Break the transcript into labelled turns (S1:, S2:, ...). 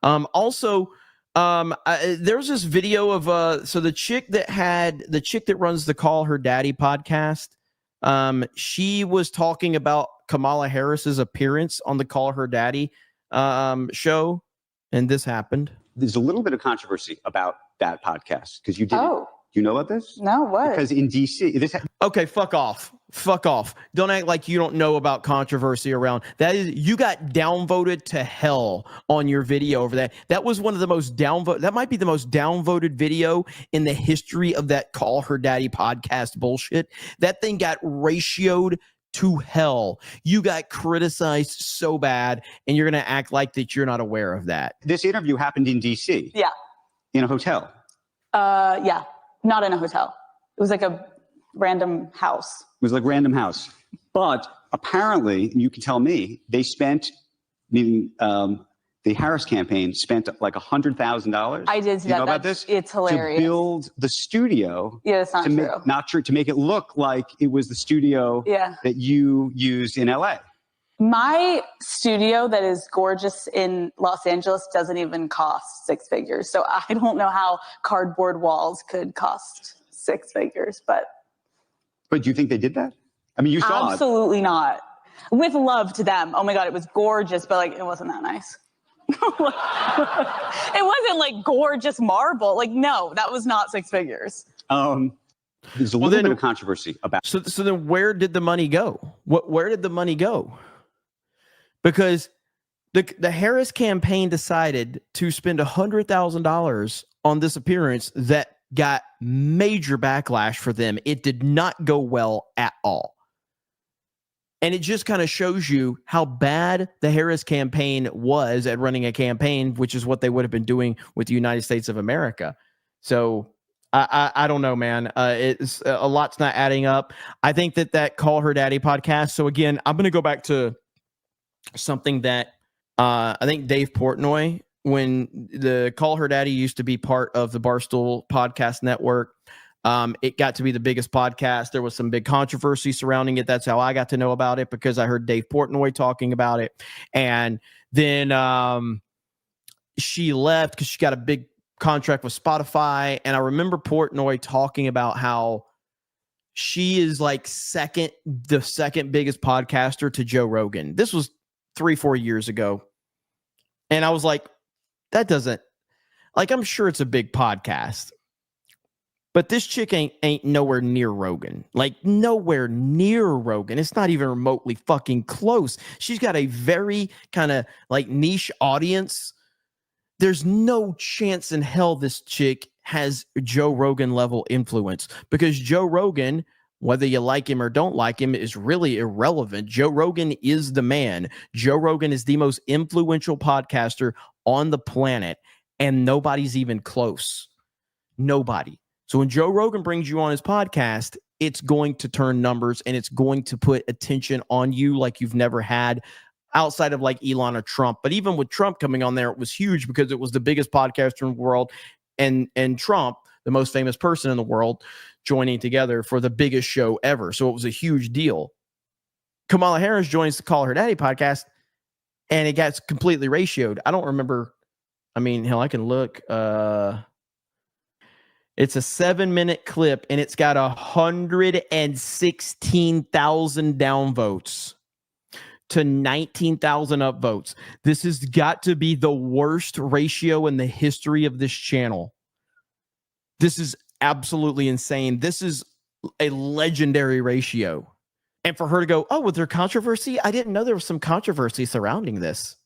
S1: Also, there's this video of so the chick that runs the Call Her Daddy podcast. She was talking about Kamala Harris's appearance on the Call Her Daddy show, and this happened.
S2: There's a little bit of controversy about that podcast because you did.
S3: Oh.
S2: Do you know about this?
S3: No, what?
S2: Because in DC,
S1: okay, fuck off. Don't act like you don't know about controversy around that. You got downvoted to hell on your video over that. That was one of the most downvoted. That might be the most downvoted video in the history of that Call Her Daddy podcast bullshit. That thing got ratioed to hell. You got criticized so bad, and you're gonna act like that you're not aware of that.
S2: This interview happened in DC.
S3: Yeah.
S2: In a hotel.
S3: Yeah. Not in a hotel. It was like a random house.
S2: It was like random house. But apparently, you can tell me, they spent, meaning the Harris campaign spent like $100,000.
S3: I did see
S2: you
S3: that.
S2: know about this?
S3: It's hilarious.
S2: To build the studio.
S3: Yeah, that's not true.
S2: Not true. To make it look like it was the studio that you used in LA.
S3: My studio that is gorgeous in Los Angeles doesn't even cost six figures. So I don't know how cardboard walls could cost six figures, but
S2: do you think they did that? I mean, you saw it.
S3: Absolutely not. With love to them. Oh my God, it was gorgeous, but like, it wasn't that nice. It wasn't like gorgeous marble. Like, no, that was not six figures.
S2: There's a little bit of controversy about.
S1: So then where did the money go? Where did the money go? Because the Harris campaign decided to spend $100,000 on this appearance that got major backlash for them. It did not go well at all. And it just kind of shows you how bad the Harris campaign was at running a campaign, which is what they would have been doing with the United States of America. So I don't know, man. It's a lot's not adding up. I think that Call Her Daddy podcast. So again, I'm going to go back to something that I think Dave Portnoy, when the Call Her Daddy used to be part of the Barstool Podcast Network, it got to be the biggest podcast. There was some big controversy surrounding it. That's how I got to know about it, because I heard Dave Portnoy talking about it. And then she left because she got a big contract with Spotify. And I remember Portnoy talking about how she is like the second biggest podcaster to Joe Rogan. This was 3-4 years ago. And I was like, that doesn't, like, I'm sure it's a big podcast, but this chick ain't nowhere near Rogan. Like, nowhere near Rogan. It's not even remotely fucking close. She's got a very kind of like niche audience. There's no chance in hell this chick has Joe Rogan level influence, because Joe Rogan, whether you like him or don't like him, is really irrelevant. Joe Rogan is the man. Joe Rogan is the most influential podcaster on the planet, and nobody's even close. Nobody. So when Joe Rogan brings you on his podcast, it's going to turn numbers, and it's going to put attention on you like you've never had outside of like Elon or Trump. But even with Trump coming on there, it was huge because it was the biggest podcaster in the world, and Trump, the most famous person in the world, joining together for the biggest show ever. So it was a huge deal. Kamala Harris joins the Call Her Daddy podcast, and it got completely ratioed. I don't remember. I mean, hell, I can look. It's a 7-minute clip, and it's got 116,000 downvotes to 19,000 upvotes. This has got to be the worst ratio in the history of this channel. This is absolutely insane. This is a legendary ratio. And for her to go, oh, was there controversy? I didn't know there was some controversy surrounding this.